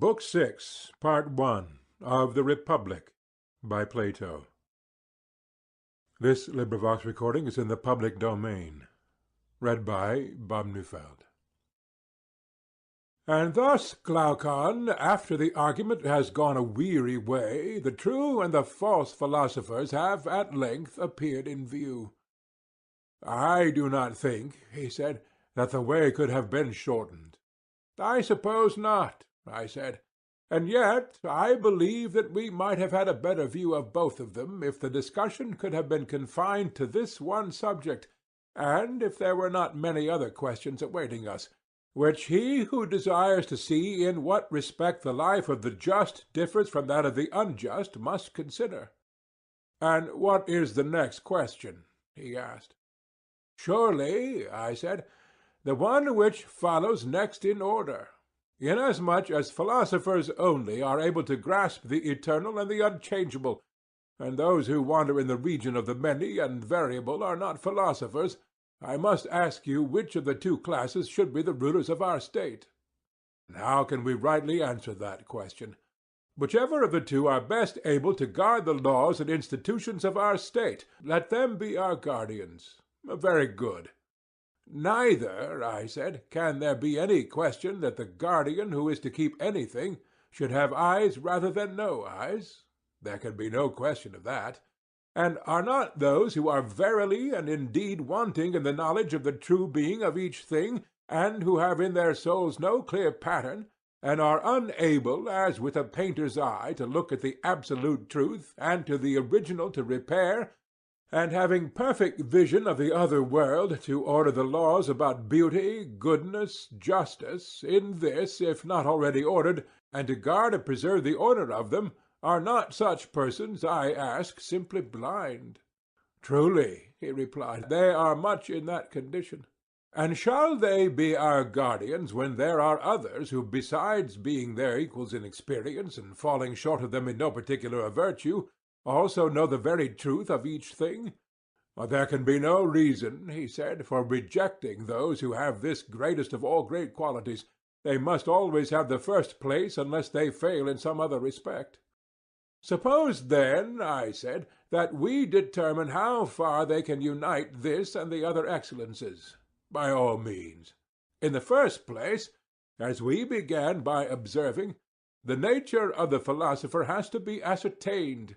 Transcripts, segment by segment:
Book Six, Part One of The Republic, by Plato. This recording is in the public domain. Read by Bob Neufeld. And thus, Glaucon, after the argument has gone a weary way, the true and the false philosophers have at length appeared in view. I do not think, he said, that the way could have been shortened. I suppose not, I said, and yet I believe that we might have had a better view of both of them if the discussion could have been confined to this one subject, and if there were not many other questions awaiting us, which he who desires to see in what respect the life of the just differs from that of the unjust must consider. And what is the next question? He asked. Surely, I said, the one which follows next in order, inasmuch as philosophers only are able to grasp the eternal and the unchangeable, and those who wander in the region of the many and variable are not philosophers. I must ask you which of the two classes should be the rulers of our state. And how can we rightly answer that question? Whichever of the two are best able to guard the laws and institutions of our state, let them be our guardians. Very good. Neither, I said, can there be any question that the guardian who is to keep anything should have eyes rather than no eyes. There can be no question of that. And are not those who are verily and indeed wanting in the knowledge of the true being of each thing, and who have in their souls no clear pattern, and are unable, as with a painter's eye, to look at the absolute truth, and to the original to repair, and having perfect vision of the other world to order the laws about beauty, goodness, justice, in this, if not already ordered, and to guard and preserve the order of them, are not such persons, I ask, simply blind? Truly, he replied, they are much in that condition. And shall they be our guardians when there are others who, besides being their equals in experience and falling short of them in no particular virtue, also know the very truth of each thing? Well, there can be no reason, he said, for rejecting those who have this greatest of all great qualities. They must always have the first place unless they fail in some other respect. Suppose, then, I said, that we determine how far they can unite this and the other excellences. By all means. In the first place, as we began by observing, the nature of the philosopher has to be ascertained.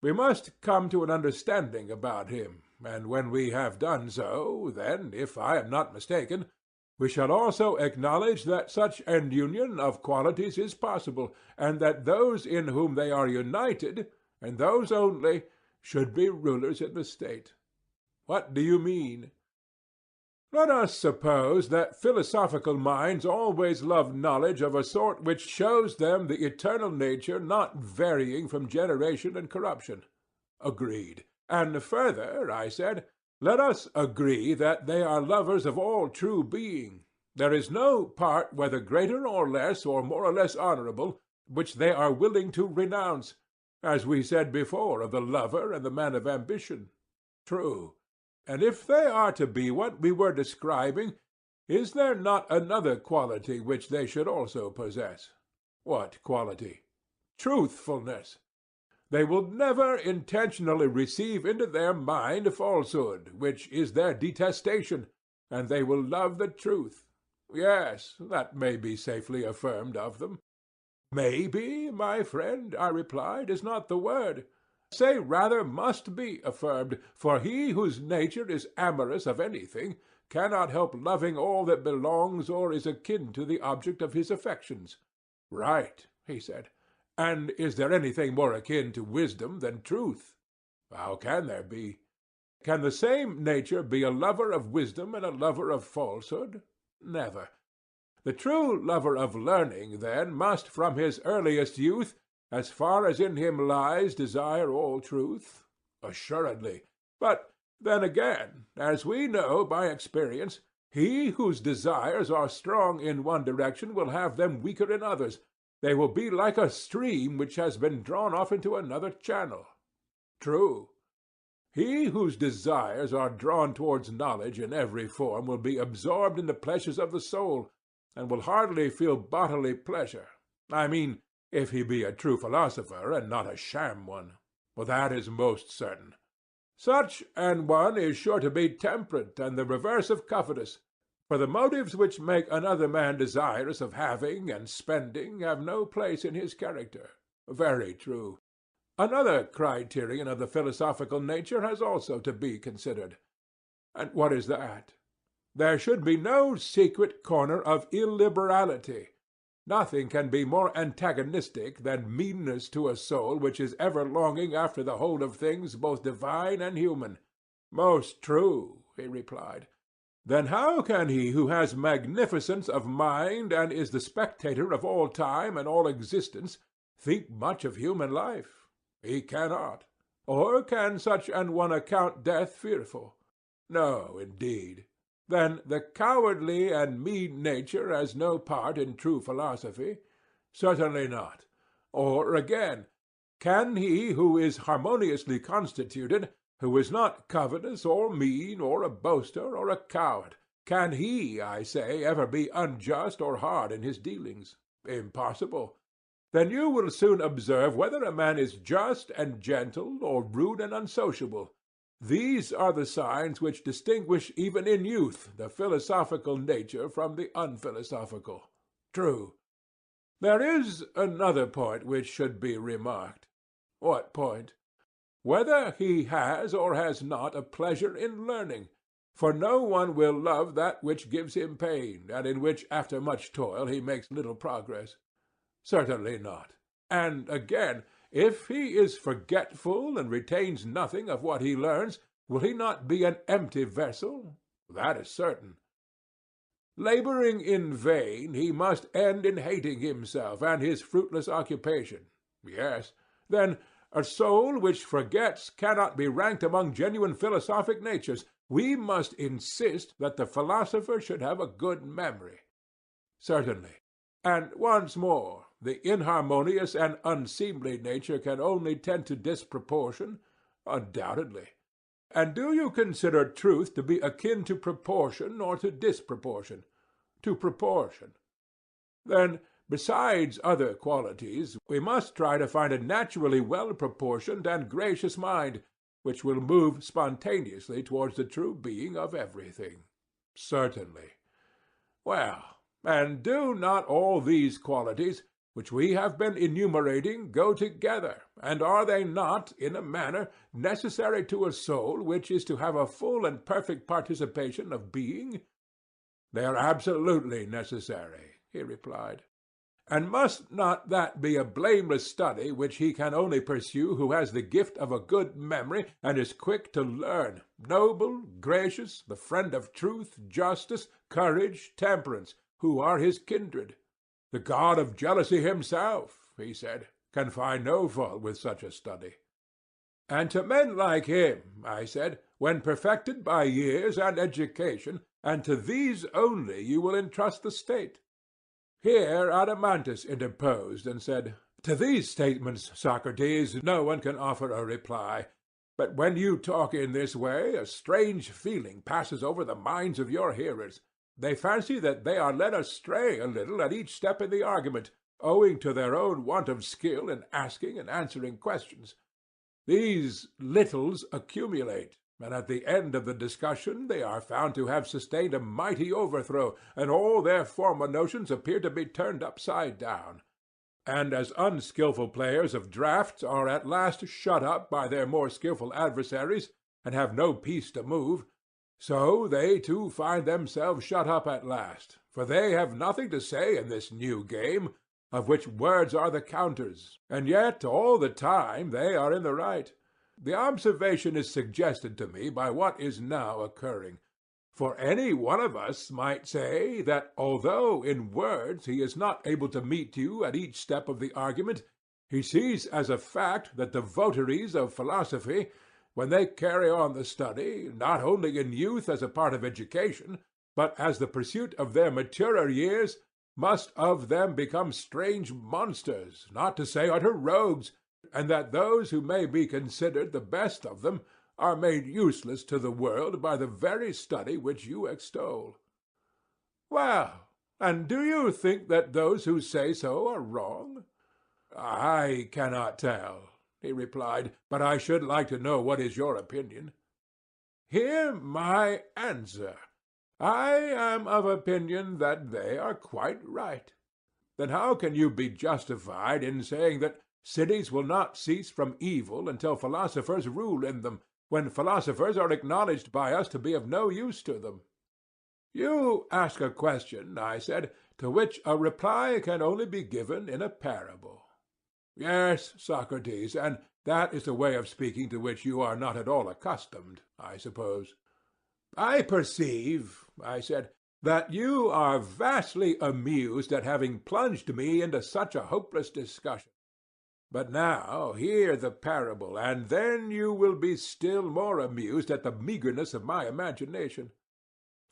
We must come to an understanding about him, and when we have done so, then, if I am not mistaken, we shall also acknowledge that such an union of qualities is possible, and that those in whom they are united, and those only, should be rulers in the state. What do you mean? Let us suppose that philosophical minds always love knowledge of a sort which shows them the eternal nature not varying from generation and corruption. Agreed. And further, I said, let us agree that they are lovers of all true being. There is no part, whether greater or less, or more or less honorable, which they are willing to renounce, as we said before of the lover and the man of ambition. True. And if they are to be what we were describing, is there not another quality which they should also possess? What quality? Truthfulness. They will never intentionally receive into their mind falsehood, which is their detestation, and they will love the truth. Yes, that may be safely affirmed of them. Maybe, my friend, I replied, is not the word. Say rather must be affirmed, for he whose nature is amorous of anything cannot help loving all that belongs or is akin to the object of his affections. Right, he said. And is there anything more akin to wisdom than truth? How can there be? Can the same nature be a lover of wisdom and a lover of falsehood? Never. The true lover of learning, then, must from his earliest youth, as far as in him lies, desire all truth? Assuredly. But then again, as we know by experience, he whose desires are strong in one direction will have them weaker in others. They will be like a stream which has been drawn off into another channel. True. He whose desires are drawn towards knowledge in every form will be absorbed in the pleasures of the soul, and will hardly feel bodily pleasure. I mean, if he be a true philosopher, and not a sham one. For that is most certain. Such an one is sure to be temperate and the reverse of covetous, for the motives which make another man desirous of having and spending have no place in his character. Very true. Another criterion of the philosophical nature has also to be considered. And what is that? There should be no secret corner of illiberality. Nothing can be more antagonistic than meanness to a soul which is ever longing after the whole of things both divine and human. Most true, he replied. Then how can he who has magnificence of mind and is the spectator of all time and all existence think much of human life? He cannot. Or can such an one account death fearful? No, indeed. Then the cowardly and mean nature has no part in true philosophy? Certainly not. Or again, can he who is harmoniously constituted, who is not covetous or mean or a boaster or a coward, can he, I say, ever be unjust or hard in his dealings? Impossible. Then you will soon observe whether a man is just and gentle or rude and unsociable. These are the signs which distinguish even in youth the philosophical nature from the unphilosophical. True. There is another point which should be remarked. What point? Whether he has or has not a pleasure in learning. For no one will love that which gives him pain, and in which after much toil he makes little progress. Certainly not. And again, if he is forgetful and retains nothing of what he learns, will he not be an empty vessel? That is certain. Laboring in vain, he must end in hating himself and his fruitless occupation. Yes, then a soul which forgets cannot be ranked among genuine philosophic natures. We must insist that the philosopher should have a good memory. Certainly. And once more, the inharmonious and unseemly nature can only tend to disproportion? Undoubtedly. And do you consider truth to be akin to proportion or to disproportion? To proportion. Then, besides other qualities, we must try to find a naturally well-proportioned and gracious mind, which will move spontaneously towards the true being of everything. Certainly. Well, and do not all these qualities, which we have been enumerating, go together, and are they not, in a manner, necessary to a soul which is to have a full and perfect participation of being? They are absolutely necessary, he replied. And must not that be a blameless study which he can only pursue who has the gift of a good memory and is quick to learn, noble, gracious, the friend of truth, justice, courage, temperance, who are his kindred? The god of jealousy himself, he said, can find no fault with such a study. And to men like him, I said, when perfected by years and education, and to these only you will entrust the state. Here Adeimantus interposed and said, To these statements, Socrates, no one can offer a reply. But when you talk in this way, a strange feeling passes over the minds of your hearers. They fancy that they are led astray a little at each step in the argument, owing to their own want of skill in asking and answering questions. These littles accumulate, and at the end of the discussion they are found to have sustained a mighty overthrow, and all their former notions appear to be turned upside down. And as unskilful players of draughts are at last shut up by their more skilful adversaries, and have no peace to move, so they too find themselves shut up at last, for they have nothing to say in this new game, of which words are the counters, and yet all the time they are in the right. The observation is suggested to me by what is now occurring. For any one of us might say that although in words he is not able to meet you at each step of the argument, he sees as a fact that the votaries of philosophy, when they carry on the study, not only in youth as a part of education, but as the pursuit of their maturer years, must of them become strange monsters, not to say utter rogues, and that those who may be considered the best of them are made useless to the world by the very study which you extol. Well, And do you think that those who say so are wrong? I cannot tell, he replied, but I should like to know what is your opinion. Hear my answer. I am of opinion that they are quite right. Then how can you be justified in saying that cities will not cease from evil until philosophers rule in them, when philosophers are acknowledged by us to be of no use to them? You ask a question, I said, to which a reply can only be given in a parable. Yes, Socrates, and that is a way of speaking to which you are not at all accustomed, I suppose. I perceive, I said, that you are vastly amused at having plunged me into such a hopeless discussion. But now hear the parable, and then you will be still more amused at the meagreness of my imagination.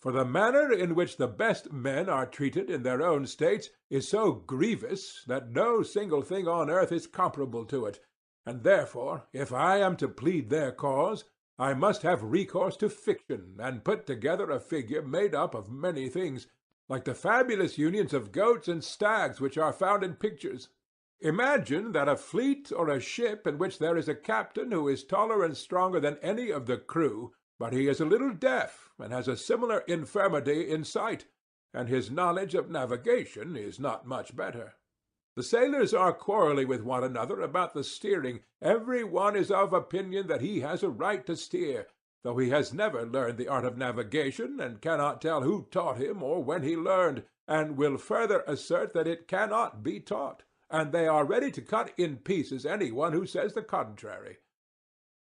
For the manner in which the best men are treated in their own states is so grievous that no single thing on earth is comparable to it, and therefore, if I am to plead their cause, I must have recourse to fiction, and put together a figure made up of many things, like the fabulous unions of goats and stags which are found in pictures. Imagine that a fleet or a ship in which there is a captain who is taller and stronger than any of the crew, but he is a little deaf, and has a similar infirmity in sight, and his knowledge of navigation is not much better. The sailors are quarrelling with one another about the steering. Every one is of opinion that he has a right to steer, though he has never learned the art of navigation, and cannot tell who taught him or when he learned, and will further assert that it cannot be taught, and they are ready to cut in pieces any one who says the contrary.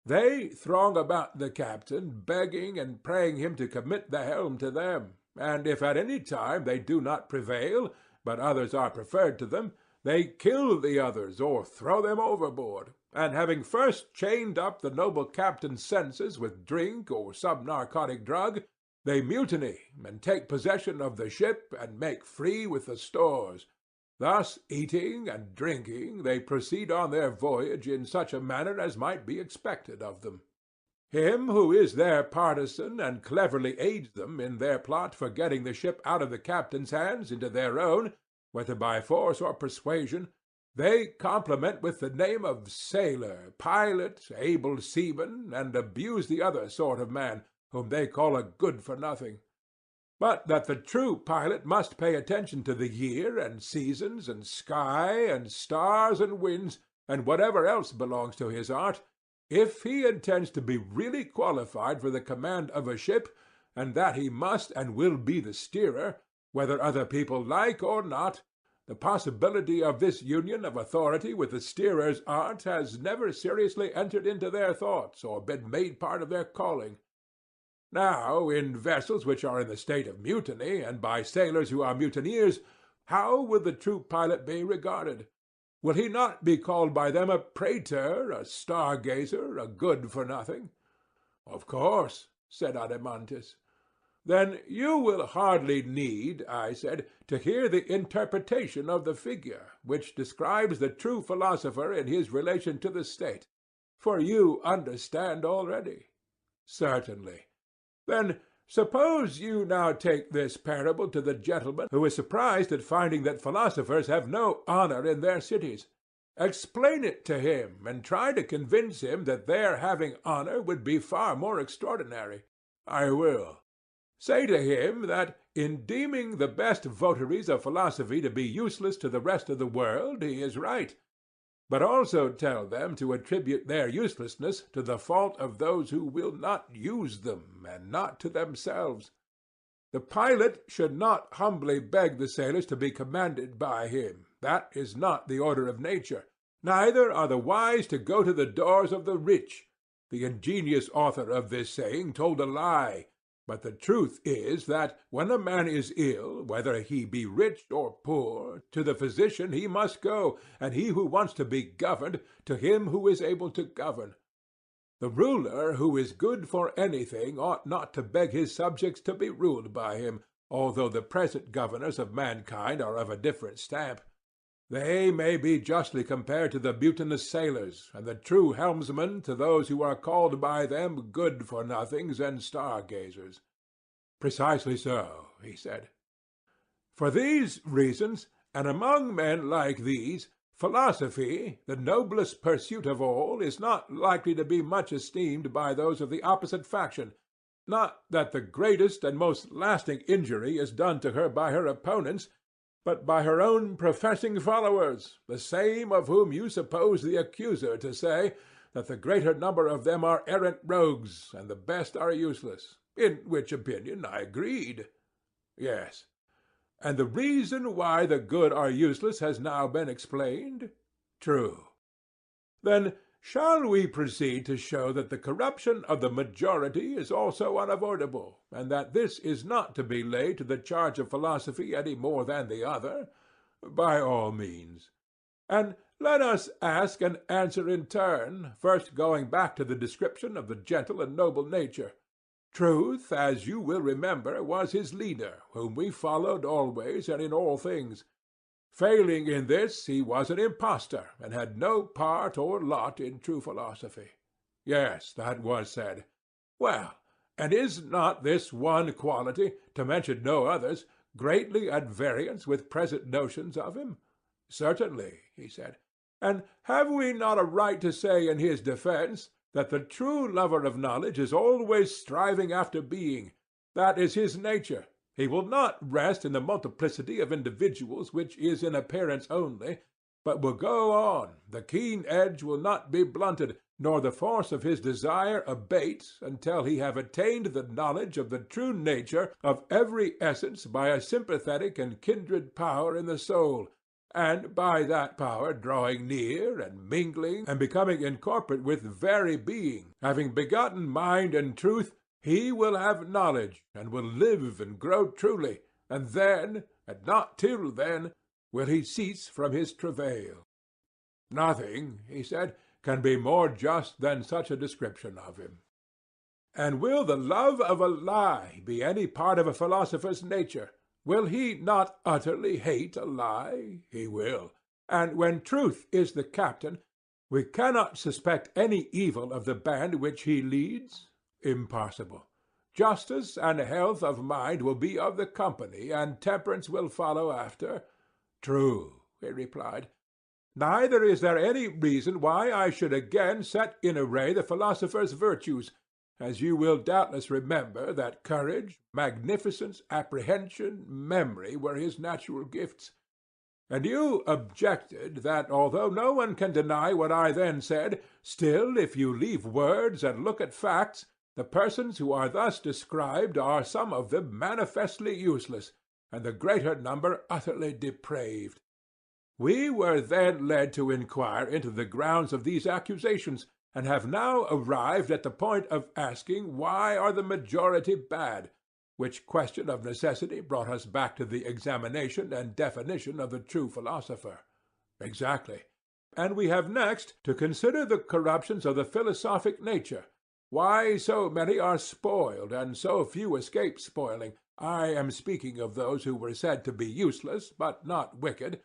They throng about the captain, begging and praying him to commit the helm to them, and if at any time they do not prevail, but others are preferred to them, they kill the others or throw them overboard, and having first chained up the noble captain's senses with drink or some narcotic drug, they mutiny and take possession of the ship and make free with the stores. Thus, eating and drinking, they proceed on their voyage in such a manner as might be expected of them. Him who is their partisan and cleverly aids them in their plot for getting the ship out of the captain's hands into their own, whether by force or persuasion, they compliment with the name of sailor, pilot, able seaman, and abuse the other sort of man, whom they call a good-for-nothing. But that the true pilot must pay attention to the year and seasons and sky and stars and winds and whatever else belongs to his art, if he intends to be really qualified for the command of a ship, and that he must and will be the steerer, whether other people like or not, the possibility of this union of authority with the steerer's art has never seriously entered into their thoughts or been made part of their calling. Now, in vessels which are in the state of mutiny, and by sailors who are mutineers, how will the true pilot be regarded? Will he not be called by them a prater, a star-gazer, a good-for-nothing? Of course, said Adeimantus. Then you will hardly need, I said, to hear the interpretation of the figure, which describes the true philosopher in his relation to the state, for you understand already. Certainly. Then suppose you now take this parable to the gentleman who is surprised at finding that philosophers have no honor in their cities. Explain it to him, and try to convince him that their having honor would be far more extraordinary. I will. Say to him that, in deeming the best votaries of philosophy to be useless to the rest of the world, he is right. But also tell them to attribute their uselessness to the fault of those who will not use them, and not to themselves. The pilot should not humbly beg the sailors to be commanded by him. That is not the order of nature. Neither are the wise to go to the doors of the rich. The ingenious author of this saying told a lie. But the truth is that, when a man is ill, whether he be rich or poor, to the physician he must go, and he who wants to be governed, to him who is able to govern. The ruler who is good for anything ought not to beg his subjects to be ruled by him, although the present governors of mankind are of a different stamp. They may be justly compared to the mutinous sailors, and the true helmsmen to those who are called by them good-for-nothings and star-gazers. Precisely so, he said. For these reasons, and among men like these, philosophy, the noblest pursuit of all, is not likely to be much esteemed by those of the opposite faction. Not that the greatest and most lasting injury is done to her by her opponents, but by her own professing followers, the same of whom you suppose the accuser to say that the greater number of them are errant rogues, and the best are useless, in which opinion I agreed. Yes. And the reason why the good are useless has now been explained? True. Then shall we proceed to show that the corruption of the majority is also unavoidable, and that this is not to be laid to the charge of philosophy any more than the other? By all means. And let us ask and answer in turn, first going back to the description of the gentle and noble nature. Truth, as you will remember, was his leader, whom we followed always and in all things. Failing in this, he was an impostor, and had no part or lot in true philosophy. Yes, that was said. Well, and is not this one quality, to mention no others, greatly at variance with present notions of him? Certainly, he said. And have we not a right to say in his defence that the true lover of knowledge is always striving after being? That is his nature. He will not rest in the multiplicity of individuals which is in appearance only, but will go on, the keen edge will not be blunted, nor the force of his desire abate, until he have attained the knowledge of the true nature of every essence by a sympathetic and kindred power in the soul, and by that power drawing near, and mingling, and becoming incorporate with very being, having begotten mind and truth, he will have knowledge, and will live and grow truly, and then, and not till then, will he cease from his travail. Nothing, he said, can be more just than such a description of him. And will the love of a lie be any part of a philosopher's nature? Will he not utterly hate a lie? He will. And when truth is the captain, we cannot suspect any evil of the band which he leads? Impossible. Justice and health of mind will be of the company, and temperance will follow after? True, he replied. Neither is there any reason why I should again set in array the philosopher's virtues, as you will doubtless remember that courage, magnificence, apprehension, memory were his natural gifts. And you objected that, although no one can deny what I then said, still if you leave words and look at facts, the persons who are thus described are some of them manifestly useless, and the greater number utterly depraved. We were then led to inquire into the grounds of these accusations, and have now arrived at the point of asking why are the majority bad, which question of necessity brought us back to the examination and definition of the true philosopher. Exactly. And we have next to consider the corruptions of the philosophic nature, why so many are spoiled, and so few escape spoiling. I am speaking of those who were said to be useless, but not wicked.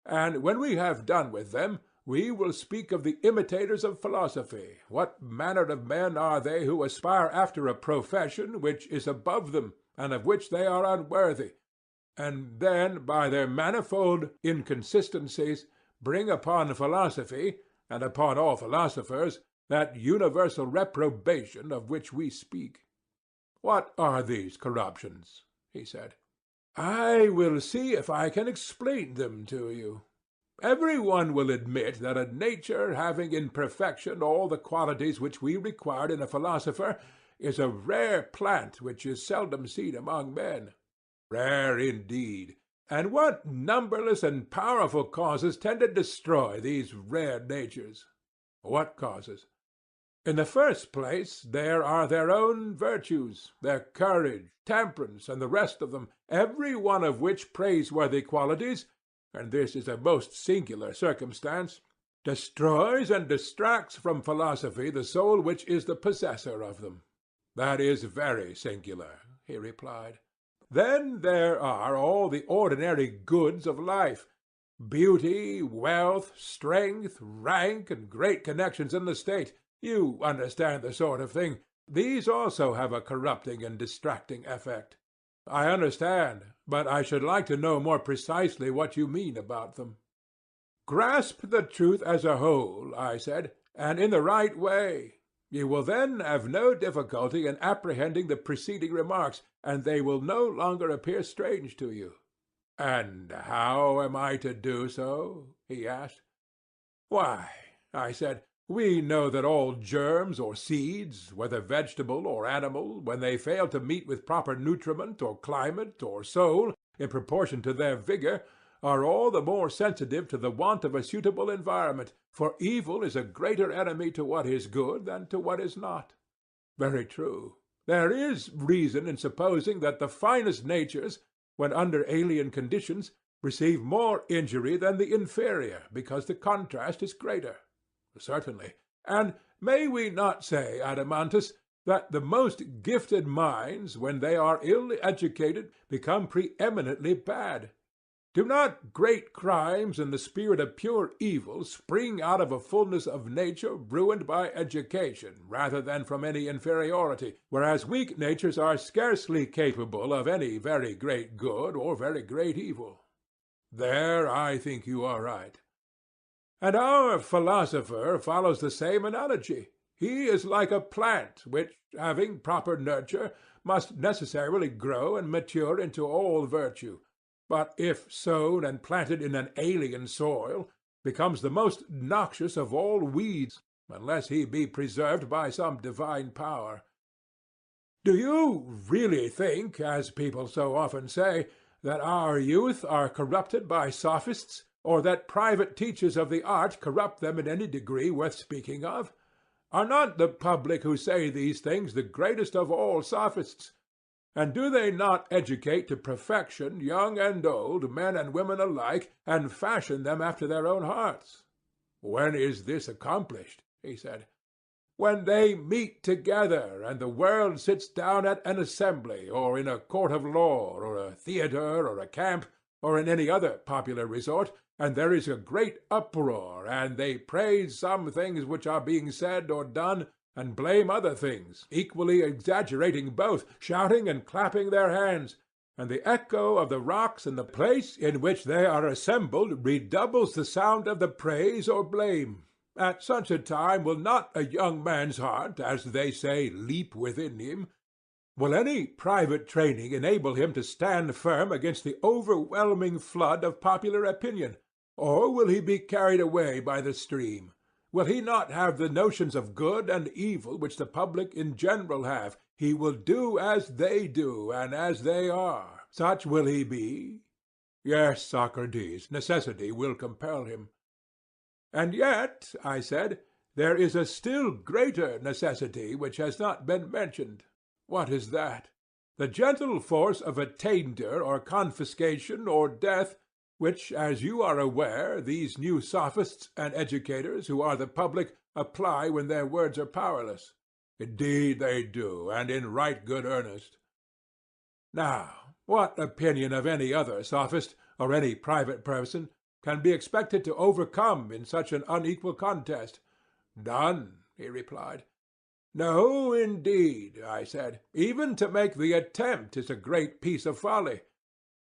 And when we have done with them, we will speak of the imitators of philosophy. What manner of men are they who aspire after a profession which is above them, and of which they are unworthy, and then by their manifold inconsistencies bring upon philosophy, and upon all philosophers, that universal reprobation of which we speak? What are these corruptions? He said. I will see if I can explain them to you. Every one will admit that a nature having in perfection all the qualities which we require in a philosopher is a rare plant which is seldom seen among men. Rare indeed. And what numberless and powerful causes tend to destroy these rare natures? What causes? In the first place, there are their own virtues, their courage, temperance, and the rest of them, every one of which praiseworthy qualities, and this is a most singular circumstance, destroys and distracts from philosophy the soul which is the possessor of them. That is very singular, he replied. Then there are all the ordinary goods of life, beauty, wealth, strength, rank, and great connections in the state. You understand the sort of thing. These also have a corrupting and distracting effect. I understand, but I should like to know more precisely what you mean about them. Grasp the truth as a whole, I said, and in the right way. You will then have no difficulty in apprehending the preceding remarks, and they will no longer appear strange to you. And how am I to do so? He asked. Why, I said, we know that all germs or seeds, whether vegetable or animal, when they fail to meet with proper nutriment or climate or soil in proportion to their vigor, are all the more sensitive to the want of a suitable environment, for evil is a greater enemy to what is good than to what is not. Very true. There is reason in supposing that the finest natures, when under alien conditions, receive more injury than the inferior, because the contrast is greater. Certainly. And may we not say, Adeimantus, that the most gifted minds, when they are ill educated, become preeminently bad? Do not great crimes in the spirit of pure evil spring out of a fullness of nature ruined by education rather than from any inferiority, whereas weak natures are scarcely capable of any very great good or very great evil? There I think you are right. And our philosopher follows the same analogy. He is like a plant which, having proper nurture, must necessarily grow and mature into all virtue, but if sown and planted in an alien soil, becomes the most noxious of all weeds, unless he be preserved by some divine power. Do you really think, as people so often say, that our youth are corrupted by sophists, or that private teachers of the art corrupt them in any degree worth speaking of? Are not the public who say these things the greatest of all sophists? And do they not educate to perfection young and old, men and women alike, and fashion them after their own hearts? When is this accomplished? He said. When they meet together, and the world sits down at an assembly, or in a court of law, or a theatre, or a camp, or in any other popular resort, and there is a great uproar, and they praise some things which are being said or done, and blame other things, equally exaggerating both, shouting and clapping their hands, and the echo of the rocks in the place in which they are assembled redoubles the sound of the praise or blame. At such a time will not a young man's heart, as they say, leap within him? Will any private training enable him to stand firm against the overwhelming flood of popular opinion, or will he be carried away by the stream? Will he not have the notions of good and evil which the public in general have? He will do as they do, and as they are. Such will he be? Yes, Socrates, necessity will compel him. And yet, I said, there is a still greater necessity which has not been mentioned. What is that? The gentle force of attainder or confiscation or death, which, as you are aware, these new sophists and educators who are the public apply when their words are powerless. Indeed they do, and in right good earnest. Now, what opinion of any other sophist, or any private person, can be expected to overcome in such an unequal contest? None, he replied. No, indeed, I said. Even to make the attempt is a great piece of folly.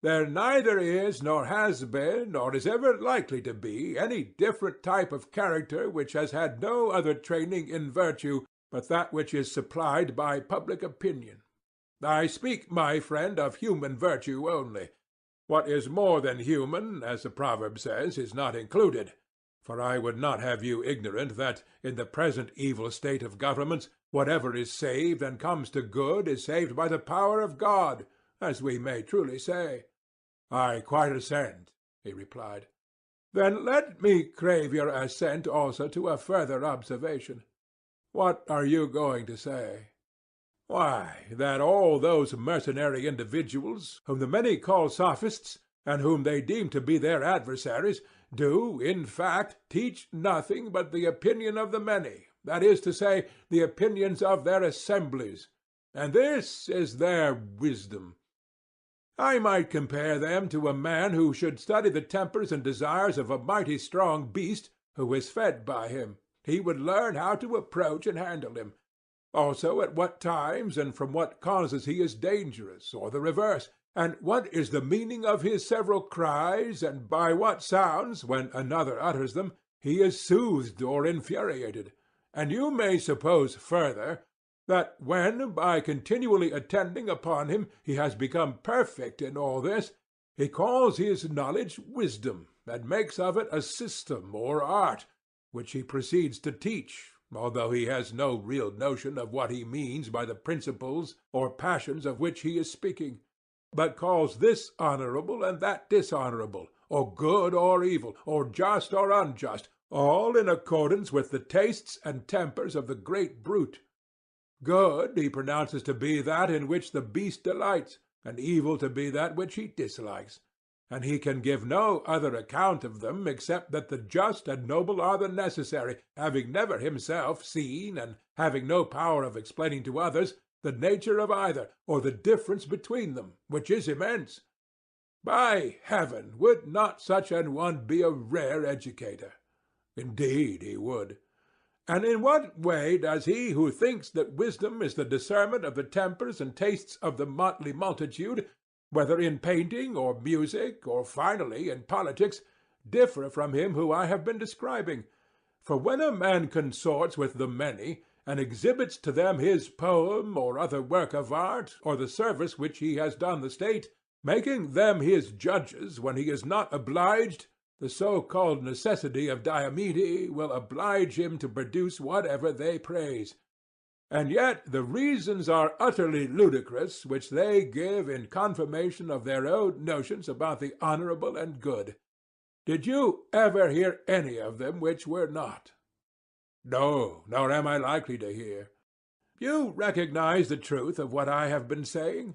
There neither is, nor has been, nor is ever likely to be, any different type of character which has had no other training in virtue but that which is supplied by public opinion. I speak, my friend, of human virtue only. What is more than human, as the proverb says, is not included. For I would not have you ignorant that, in the present evil state of governments, whatever is saved and comes to good is saved by the power of God, as we may truly say. I quite assent, he replied. Then let me crave your assent also to a further observation. What are you going to say? Why, that all those mercenary individuals, whom the many call sophists, and whom they deem to be their adversaries, do, in fact, teach nothing but the opinion of the many, that is to say, the opinions of their assemblies, and this is their wisdom. I might compare them to a man who should study the tempers and desires of a mighty strong beast who is fed by him. He would learn how to approach and handle him. Also at what times and from what causes he is dangerous, or the reverse, and what is the meaning of his several cries, and by what sounds, when another utters them, he is soothed or infuriated. And you may suppose further, that when, by continually attending upon him, he has become perfect in all this, he calls his knowledge wisdom, and makes of it a system or art, which he proceeds to teach, although he has no real notion of what he means by the principles or passions of which he is speaking, but calls this honorable and that dishonorable, or good or evil, or just or unjust, all in accordance with the tastes and tempers of the great brute. Good he pronounces to be that in which the beast delights, and evil to be that which he dislikes. And he can give no other account of them except that the just and noble are the necessary, having never himself seen, and having no power of explaining to others, the nature of either, or the difference between them, which is immense. By heaven, would not such an one be a rare educator? Indeed he would. And in what way does he who thinks that wisdom is the discernment of the tempers and tastes of the motley multitude, whether in painting or music, or finally in politics, differ from him who I have been describing? For when a man consorts with the many, and exhibits to them his poem or other work of art, or the service which he has done the state, making them his judges when he is not obliged, the so-called necessity of Diomede will oblige him to produce whatever they praise. And yet the reasons are utterly ludicrous which they give in confirmation of their own notions about the honorable and good. Did you ever hear any of them which were not? No, nor am I likely to hear. You recognize the truth of what I have been saying?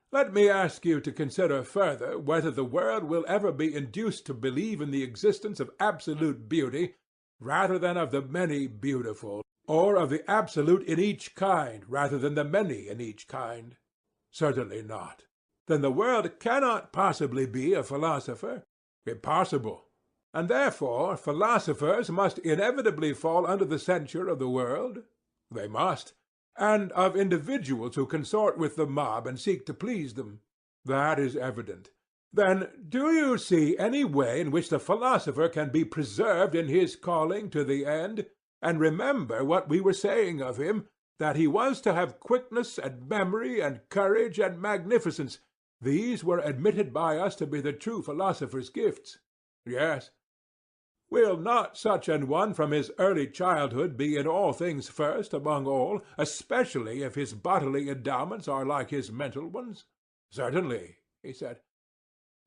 Let me ask you to consider further whether the world will ever be induced to believe in the existence of absolute beauty rather than of the many beautiful, or of the absolute in each kind rather than the many in each kind. Certainly not. Then the world cannot possibly be a philosopher? Impossible. And therefore philosophers must inevitably fall under the censure of the world? They must. And of individuals who consort with the mob and seek to please them? That is evident. Then do you see any way in which the philosopher can be preserved in his calling to the end? And remember what we were saying of him, that he was to have quickness and memory and courage and magnificence. These were admitted by us to be the true philosopher's gifts. Yes. Will not such an one from his early childhood be in all things first among all, especially if his bodily endowments are like his mental ones? Certainly, he said.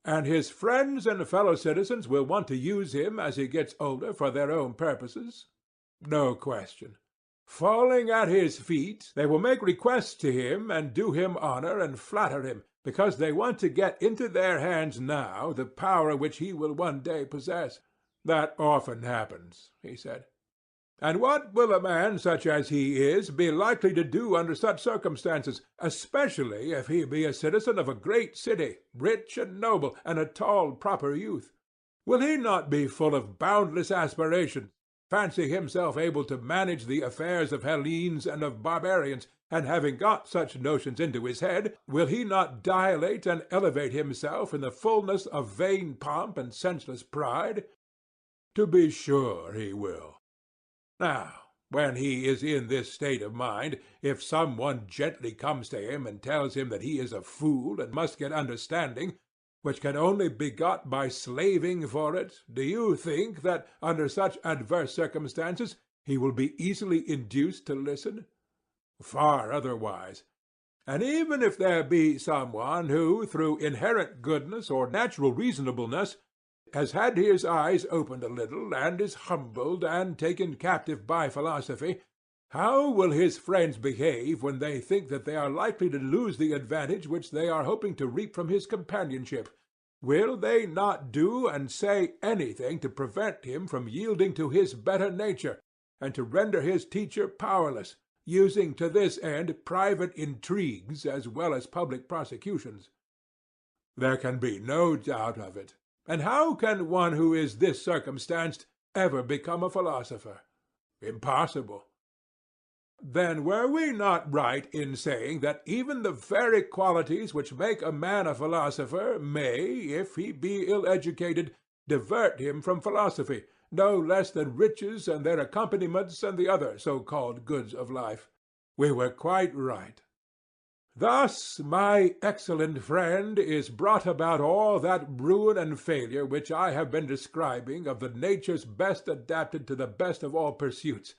And his friends and fellow citizens will want to use him as he gets older for their own purposes? No question. Falling at his feet, they will make requests to him and do him honor and flatter him, because they want to get into their hands now the power which he will one day possess. That often happens, he said. And what will a man such as he is be likely to do under such circumstances, especially if he be a citizen of a great city, rich and noble, and a tall proper youth? Will he not be full of boundless aspirations, fancy himself able to manage the affairs of Hellenes and of barbarians, and having got such notions into his head, will he not dilate and elevate himself in the fullness of vain pomp and senseless pride? To be sure he will. Now, when he is in this state of mind, if some one gently comes to him and tells him that he is a fool and must get understanding, which can only be got by slaving for it, do you think that, under such adverse circumstances, he will be easily induced to listen? Far otherwise. And even if there be some one who, through inherent goodness or natural reasonableness, has had his eyes opened a little, and is humbled and taken captive by philosophy, how will his friends behave when they think that they are likely to lose the advantage which they are hoping to reap from his companionship? Will they not do and say anything to prevent him from yielding to his better nature, and to render his teacher powerless, using to this end private intrigues as well as public prosecutions? There can be no doubt of it. And how can one who is this circumstanced ever become a philosopher? Impossible. Then were we not right in saying that even the very qualities which make a man a philosopher may, if he be ill-educated, divert him from philosophy, no less than riches and their accompaniments and the other so-called goods of life? We were quite right. Thus, my excellent friend, is brought about all that ruin and failure which I have been describing of the natures best adapted to the best of all pursuits.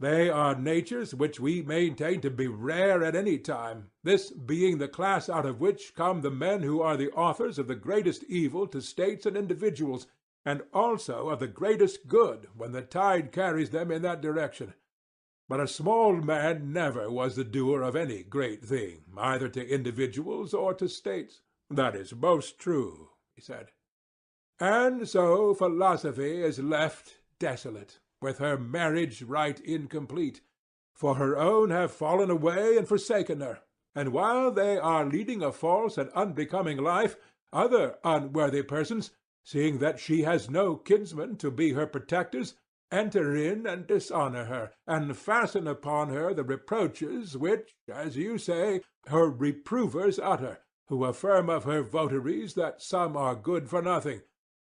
They are natures which we maintain to be rare at any time, this being the class out of which come the men who are the authors of the greatest evil to states and individuals, and also of the greatest good when the tide carries them in that direction. But a small man never was the doer of any great thing, either to individuals or to states. That is most true, he said. And so philosophy is left desolate, with her marriage rite incomplete, for her own have fallen away and forsaken her, and while they are leading a false and unbecoming life, other unworthy persons, seeing that she has no kinsmen to be her protectors, enter in and dishonor her, and fasten upon her the reproaches which, as you say, her reprovers utter, who affirm of her votaries that some are good for nothing,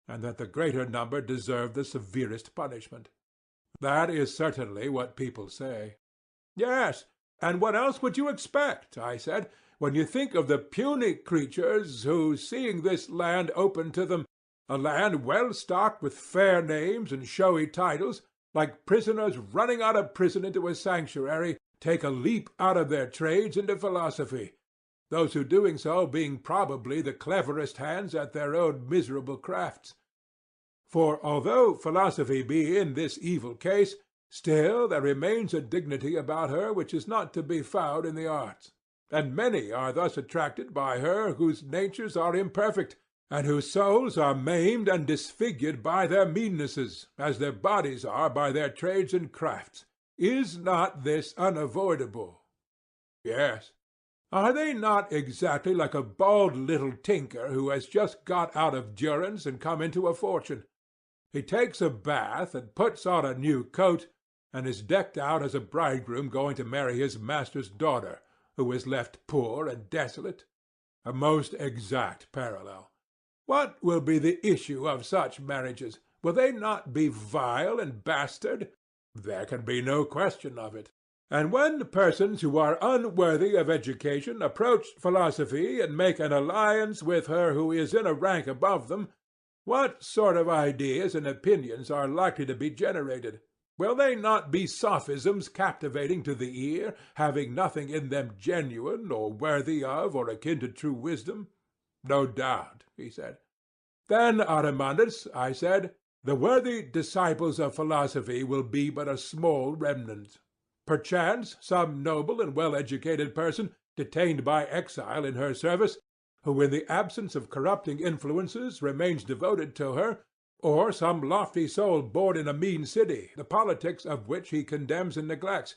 and that the greater number deserve the severest punishment. That is certainly what people say. Yes, and what else would you expect, I said, when you think of the puny creatures who, seeing this land open to them, a land well stocked with fair names and showy titles, like prisoners running out of prison into a sanctuary, take a leap out of their trades into philosophy, those who doing so being probably the cleverest hands at their own miserable crafts. For although philosophy be in this evil case, still there remains a dignity about her which is not to be found in the arts, and many are thus attracted by her whose natures are imperfect, and whose souls are maimed and disfigured by their meannesses, as their bodies are by their trades and crafts. Is not this unavoidable? Yes. Are they not exactly like a bald little tinker who has just got out of durance and come into a fortune? He takes a bath and puts on a new coat, and is decked out as a bridegroom going to marry his master's daughter, who is left poor and desolate. A most exact parallel. What will be the issue of such marriages? Will they not be vile and bastard? There can be no question of it. And when persons who are unworthy of education approach philosophy and make an alliance with her who is in a rank above them, what sort of ideas and opinions are likely to be generated? Will they not be sophisms captivating to the ear, having nothing in them genuine, or worthy of, or akin to true wisdom? No doubt, he said. Then, Armandus, I said, the worthy disciples of philosophy will be but a small remnant. Perchance some noble and well-educated person, detained by exile in her service, who in the absence of corrupting influences remains devoted to her, or some lofty soul born in a mean city, the politics of which he condemns and neglects,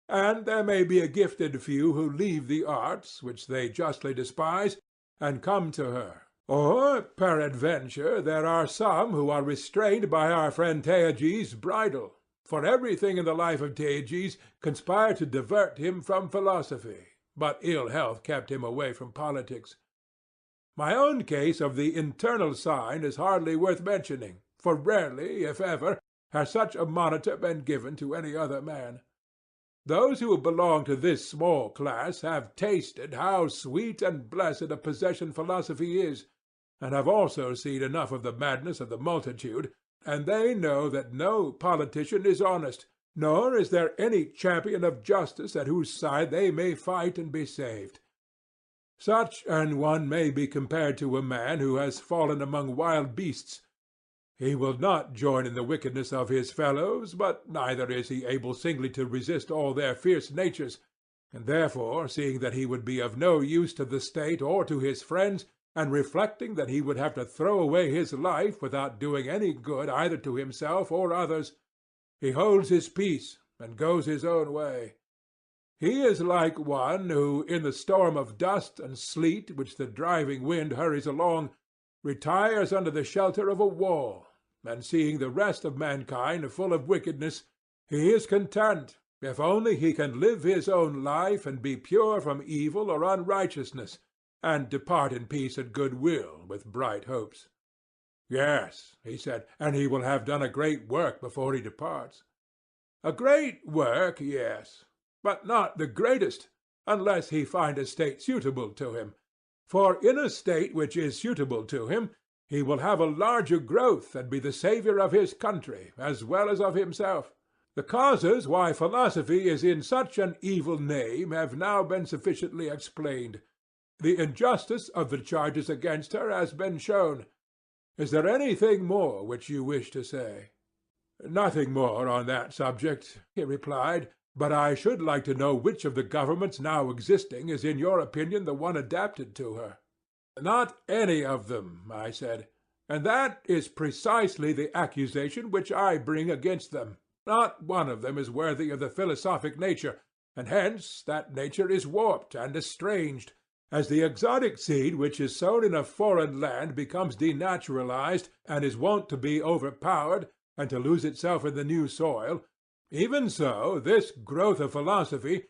and there may be a gifted few who leave the arts, which they justly despise, and come to her. Or, peradventure, there are some who are restrained by our friend Theages' bridle, for everything in the life of Theages conspired to divert him from philosophy, but ill health kept him away from politics. My own case of the internal sign is hardly worth mentioning, for rarely, if ever, has such a monitor been given to any other man. Those who belong to this small class have tasted how sweet and blessed a possession philosophy is, and have also seen enough of the madness of the multitude, and they know that no politician is honest, nor is there any champion of justice at whose side they may fight and be saved. Such an one may be compared to a man who has fallen among wild beasts. He will not join in the wickedness of his fellows, but neither is he able singly to resist all their fierce natures, and therefore, seeing that he would be of no use to the state or to his friends, and reflecting that he would have to throw away his life without doing any good either to himself or others, he holds his peace and goes his own way. He is like one who, in the storm of dust and sleet which the driving wind hurries along, retires under the shelter of a wall, and seeing the rest of mankind full of wickedness, he is content, if only he can live his own life and be pure from evil or unrighteousness, and depart in peace and good will with bright hopes. Yes, he said, and he will have done a great work before he departs. A great work, yes, but not the greatest, unless he find a state suitable to him. For in a state which is suitable to him, he will have a larger growth and be the saviour of his country as well as of himself. The causes why philosophy is in such an evil name have now been sufficiently explained. The injustice of the charges against her has been shown. Is there anything more which you wish to say? Nothing more on that subject, he replied, but I should like to know which of the governments now existing is in your opinion the one adapted to her. Not any of them, I said, and that is precisely the accusation which I bring against them. Not one of them is worthy of the philosophic nature, and hence that nature is warped and estranged. As the exotic seed which is sown in a foreign land becomes denaturalized and is wont to be overpowered and to lose itself in the new soil, even so this growth of philosophy,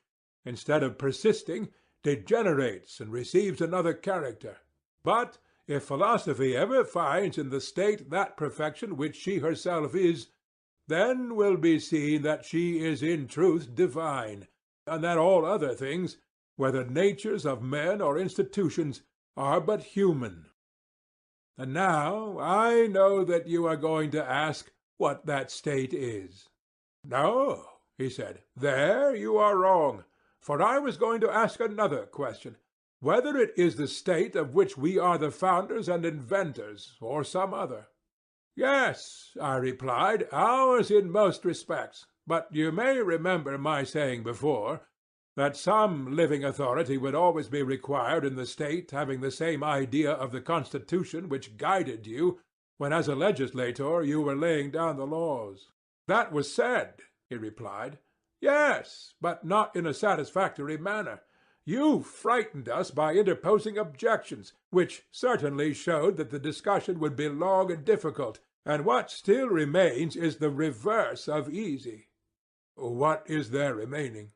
instead of persisting, degenerates and receives another character. But if philosophy ever finds in the state that perfection which she herself is, then will be seen that she is in truth divine, and that all other things, whether natures of men or institutions, are but human. And now I know that you are going to ask what that state is. No, he said, there you are wrong, for I was going to ask another question, whether it is the state of which we are the founders and inventors, or some other. Yes, I replied, ours in most respects, but you may remember my saying before that some living authority would always be required in the state having the same idea of the constitution which guided you when as a legislator you were laying down the laws. That was said, he replied. Yes, but not in a satisfactory manner. You frightened us by interposing objections, which certainly showed that the discussion would be long and difficult, and what still remains is the reverse of easy. What is there remaining?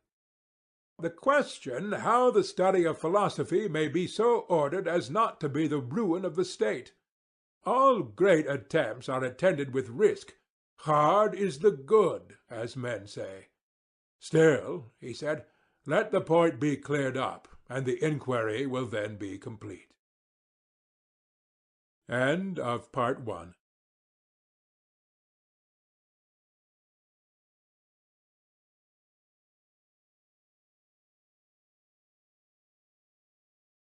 The question how the study of philosophy may be so ordered as not to be the ruin of the state. All great attempts are attended with risk. Hard is the good, as men say. Still, he said, let the point be cleared up, and the inquiry will then be complete. End of Part 1.